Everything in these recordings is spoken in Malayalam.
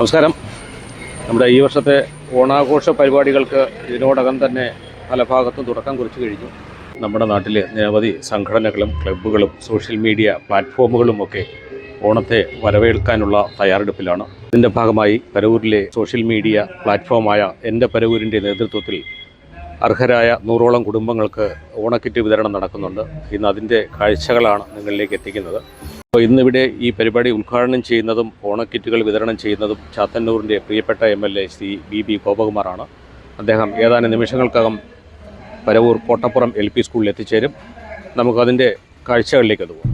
നമസ്കാരം. നമ്മുടെ ഈ വർഷത്തെ ഓണാഘോഷ പരിപാടികൾക്ക് ഇതിനോടകം തന്നെ പല ഭാഗത്തും തുടക്കം കുറിച്ചു കഴിഞ്ഞു. നമ്മുടെ നാട്ടിൽ നിരവധി സംഘടനകളും ക്ലബ്ബുകളും സോഷ്യൽ മീഡിയ പ്ലാറ്റ്ഫോമുകളുമൊക്കെ ഓണത്തെ വരവേൽക്കാനുള്ള തയ്യാറെടുപ്പിലാണ്. ഇതിൻ്റെ ഭാഗമായി പരവൂരിലെ സോഷ്യൽ മീഡിയ പ്ലാറ്റ്ഫോമായ എൻ്റെ പരവൂരിൻ്റെ നേതൃത്വത്തിൽ അർഹരായ 100ഓളം കുടുംബങ്ങൾക്ക് ഓണക്കിറ്റ് വിതരണം നടക്കുന്നുണ്ട്. ഇന്ന് അതിൻ്റെ കാഴ്ചകളാണ് നിങ്ങളിലേക്ക് എത്തിക്കുന്നത്. അപ്പോൾ ഇന്നിവിടെ ഈ പരിപാടി ഉദ്ഘാടനം ചെയ്യുന്നതും ഓണക്കിറ്റുകൾ വിതരണം ചെയ്യുന്നതും ചാത്തന്നൂരിൻ്റെ പ്രിയപ്പെട്ട MLA ശ്രീ BB ഗോപകുമാറാണ്. അദ്ദേഹം ഏതാനും നിമിഷങ്ങൾക്കകം പരവൂർ കോട്ടപ്പുറം LP സ്കൂളിൽ എത്തിച്ചേരും. നമുക്കതിൻ്റെ കാഴ്ചകളിലേക്ക് പോകാം.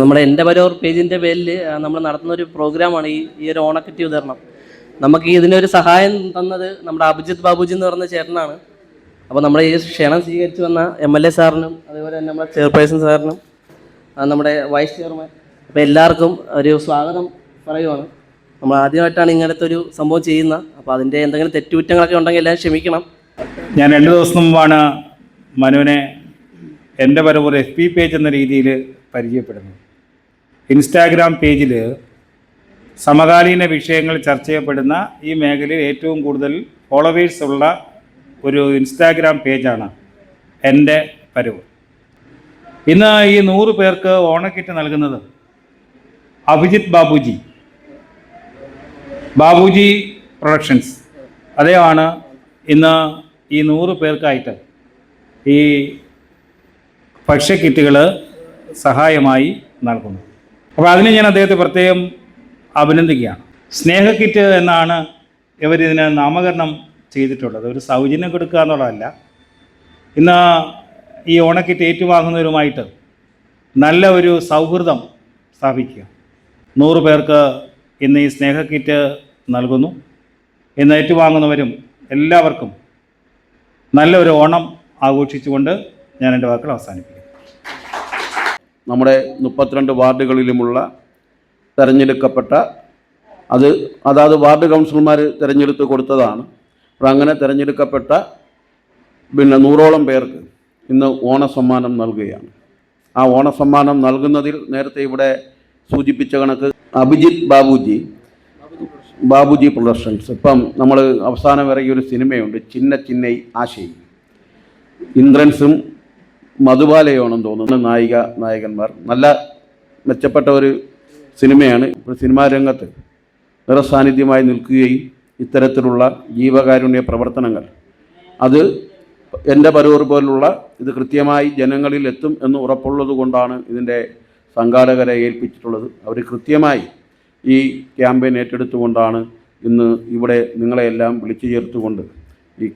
നമ്മുടെ എൻ്റെ പരവൂർ പേജിൻ്റെ പേരിൽ നമ്മൾ നടത്തുന്നൊരു പ്രോഗ്രാമാണ് ഈ ഒരു ഓണക്കിറ്റ് വിതരണം. നമുക്ക് ഇതിനൊരു സഹായം തന്നത് നമ്മുടെ അഭിജിത്ത് ബാബുജി എന്ന് പറയുന്ന ചേട്ടനാണ്. അപ്പോൾ നമ്മുടെ ഈ ക്ഷണം സ്വീകരിച്ചു വന്ന MLA സാറിനും അതുപോലെ തന്നെ നമ്മുടെ ചെയർപേഴ്സൺ സാറിനും നമ്മുടെ വൈസ് ചെയർമാൻ, അപ്പോൾ എല്ലാവർക്കും ഒരു സ്വാഗതം പറയുവാണ്. നമ്മൾ ആദ്യമായിട്ടാണ് ഇങ്ങനത്തെ ഒരു സംഭവം ചെയ്യുന്നത്. അപ്പോൾ അതിൻ്റെ എന്തെങ്കിലും തെറ്റുകുറ്റങ്ങളൊക്കെ ഉണ്ടെങ്കിൽ എല്ലാം ക്ഷമിക്കണം. ഞാൻ 2 ദിവസം മുമ്പാണ് മനുവിനെ എൻ്റെ പരവൂർ FB പേജ് എന്ന രീതിയിൽ പരിചയപ്പെടുന്നു. ഇൻസ്റ്റാഗ്രാം പേജിൽ സമകാലീന വിഷയങ്ങൾ ചർച്ച ചെയ്യപ്പെടുന്ന ഈ മേഖലയിൽ ഏറ്റവും കൂടുതൽ ഫോളോവേഴ്സ് ഉള്ള ഒരു ഇൻസ്റ്റാഗ്രാം പേജാണ് എൻ്റെ പരവൂർ. ഇന്ന് ഈ 100 പേർക്ക് ഓണക്കിറ്റ് നൽകുന്നത് അഭിജിത്ത് ബാബുജി പ്രൊഡക്ഷൻസ് അദ്ദേഹമാണ് ഇന്ന് ഈ 100 പേർക്കായിട്ട് ഈ ഭക്ഷ്യക്കിറ്റുകൾ സഹായമായി നൽകുന്നു. അപ്പോൾ അതിന് ഞാൻ അദ്ദേഹത്തെ പ്രത്യേകം അഭിനന്ദിക്കുകയാണ്. സ്നേഹക്കിറ്റ് എന്നാണ് ഇവരിതിന് നാമകരണം ചെയ്തിട്ടുള്ളത്. ഒരു സൗജന്യം കൊടുക്കുക എന്നുള്ളതല്ല. ഇന്ന് ഈ ഓണക്കിറ്റ് ഏറ്റുവാങ്ങുന്നവരുമായിട്ട് നല്ല ഒരു സൗഹൃദം സ്ഥാപിക്കുക. 100 പേർക്ക് ഇന്ന് ഈ സ്നേഹക്കിറ്റ് നൽകുന്നു. ഇന്ന് ഏറ്റുവാങ്ങുന്നവരും എല്ലാവർക്കും നല്ലൊരു ഓണം ആഘോഷിച്ചുകൊണ്ട് ഞാൻ എൻ്റെ വാക്കുകൾ അവസാനിപ്പിക്കും. നമ്മുടെ 32 വാർഡുകളിലുമുള്ള തിരഞ്ഞെടുക്കപ്പെട്ട അതാത് വാർഡ് കൗൺസിലർമാർ തിരഞ്ഞെടുത്ത് കൊടുത്തതാണ്. അപ്പോൾ അങ്ങനെ തിരഞ്ഞെടുക്കപ്പെട്ട 100ഓളം പേർക്ക് ഇന്ന് ഓണസമ്മാനം നൽകുകയാണ്. ആ ഓണസമ്മാനം നൽകുന്നതിൽ നേരത്തെ ഇവിടെ സൂചിപ്പിച്ച കണക്ക് അഭിജിത്ത് ബാബുജി പ്രൊഡക്ഷൻസ് ഇപ്പം നമ്മൾ അവസാനം വരെ ഒരു സിനിമയുണ്ട്, ചിന്നൈ ആശയി. ഇന്ദ്രൻസും മധുബാലയാണെന്ന് തോന്നുന്നു നായകന്മാർ. നല്ല മെച്ചപ്പെട്ട ഒരു സിനിമയാണ്. സിനിമാ രംഗത്ത് നിറസാന്നിധ്യമായി നിൽക്കുകയും ഇത്തരത്തിലുള്ള ജീവകാരുണ്യ പ്രവർത്തനങ്ങൾ അത് എൻ്റെ പരവൂർ പോലുള്ള ഇത് കൃത്യമായി ജനങ്ങളിൽ എത്തും എന്ന് ഉറപ്പുള്ളത് കൊണ്ടാണ് ഇതിൻ്റെ സംഘാടകരെ ഏൽപ്പിച്ചിട്ടുള്ളത്. അവർ കൃത്യമായി ഈ ക്യാമ്പയിൻ ഏറ്റെടുത്തുകൊണ്ടാണ് ഇന്ന് ഇവിടെ നിങ്ങളെയെല്ലാം വിളിച്ചു ചേർത്തുകൊണ്ട് ഈ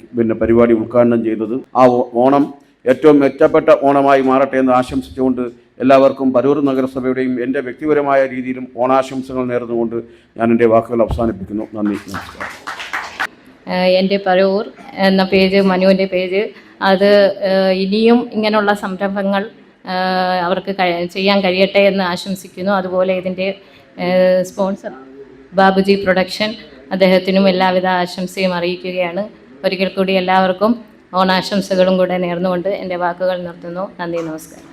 പരിപാടി ഉദ്ഘാടനം ചെയ്തത്. ആ ഓണം ഏറ്റവും മെച്ചപ്പെട്ട ഓണമായി മാറട്ടെ എന്ന് ആശംസിച്ചുകൊണ്ട് എല്ലാവർക്കും പരവൂർ നഗരസഭയുടെയും എൻ്റെ വ്യക്തിപരമായ രീതിയിലും ഓണാശംസകൾ നേർന്നുകൊണ്ട് ഞാൻ എൻ്റെ വാക്കുകൾ അവസാനിപ്പിക്കുന്നു. നന്ദി, നമസ്കാരം. എൻ്റെ പരവൂർ എന്ന പേജ്, മനുവിൻ്റെ പേജ്, അത് ഇനിയും ഇങ്ങനെയുള്ള സംരംഭങ്ങൾ അവർക്ക് ചെയ്യാൻ കഴിയട്ടെ എന്ന് ആശംസിക്കുന്നു. അതുപോലെ ഇതിൻ്റെ സ്പോൺസർ ബാബുജി പ്രൊഡക്ഷൻ, അദ്ദേഹത്തിനും എല്ലാവിധ ആശംസയും അറിയിക്കുകയാണ്. ഒരിക്കൽ കൂടി എല്ലാവർക്കും ഓണാശംസകളും കൂടെ നേർന്നുകൊണ്ട് എൻ്റെ വാക്കുകൾ നിർത്തുന്നു. നന്ദി, നമസ്കാരം.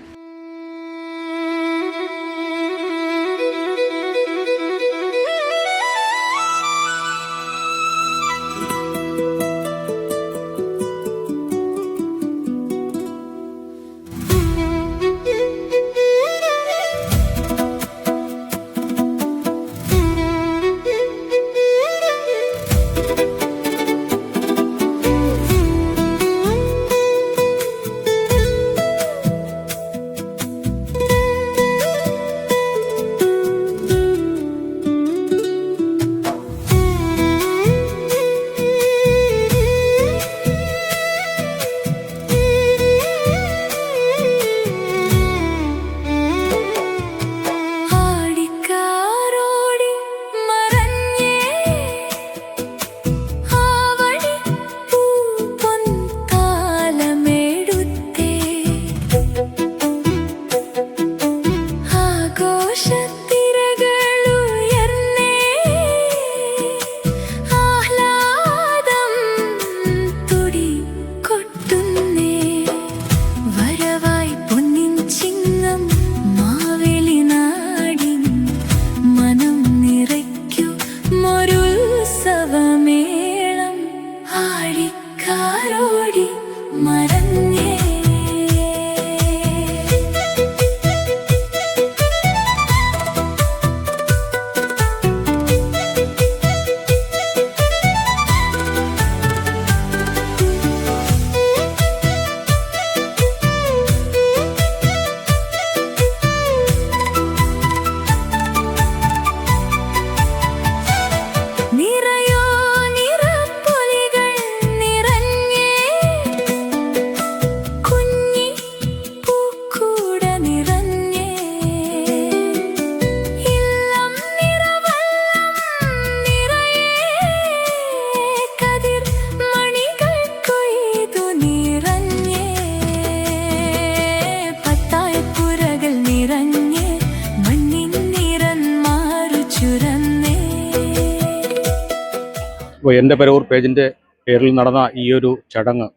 അപ്പോൾ എൻ്റെ പരവൂർ പേജിൻ്റെ പേരിൽ നടന്ന ഈ ഒരു ചടങ്ങ്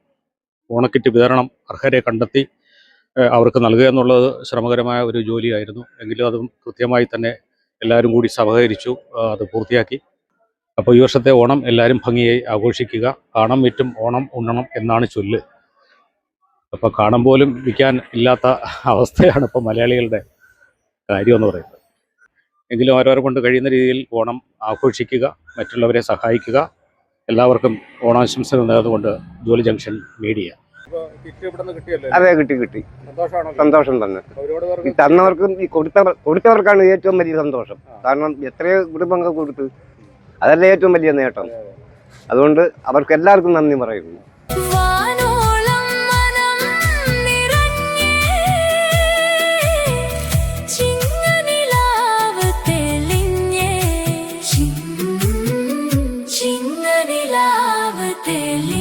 ഓണക്കിറ്റ് വിതരണം അർഹരെ കണ്ടെത്തി അവർക്ക് നൽകുക എന്നുള്ളത് ശ്രമകരമായ ഒരു ജോലിയായിരുന്നു. എങ്കിലും അതും കൃത്യമായി തന്നെ എല്ലാവരും കൂടി സഹകരിച്ചു അത് പൂർത്തിയാക്കി. അപ്പോൾ ഈ വർഷത്തെ ഓണം എല്ലാവരും ഭംഗിയായി ആഘോഷിക്കുക. കാണം വിറ്റും ഓണം ഉണ്ണണം എന്നാണ് ചൊല്ല്. അപ്പോൾ കാണം പോലും വിൽക്കാൻ ഇല്ലാത്ത അവസ്ഥയാണ് ഇപ്പോൾ മലയാളികളുടെ കാര്യമെന്ന് പറയുന്നത്. എങ്കിലും ഓരോരോ കൊണ്ട് കഴിയുന്ന രീതിയിൽ ഓണം ആഘോഷിക്കുക, മറ്റുള്ളവരെ സഹായിക്കുക. എല്ലാവർക്കും ഓണാശംസകൾ നേർന്നുകൊണ്ട് ജോലി ജംഗ്ഷൻ മീഡിയ. അതെ, കിട്ടി. സന്തോഷം തന്നെ. ഈ തന്നവർക്കും ഈ കൊടുത്തവർക്കാണ് ഏറ്റവും വലിയ സന്തോഷം. കാരണം എത്രയോ കുടുംബങ്ങൾ കൊടുത്ത്, അതല്ലേ ഏറ്റവും വലിയ നേട്ടം. അതുകൊണ്ട് അവർക്ക് എല്ലാവർക്കും നന്ദി പറയുന്നു. ചിങ്ങനിലാവ് തെളി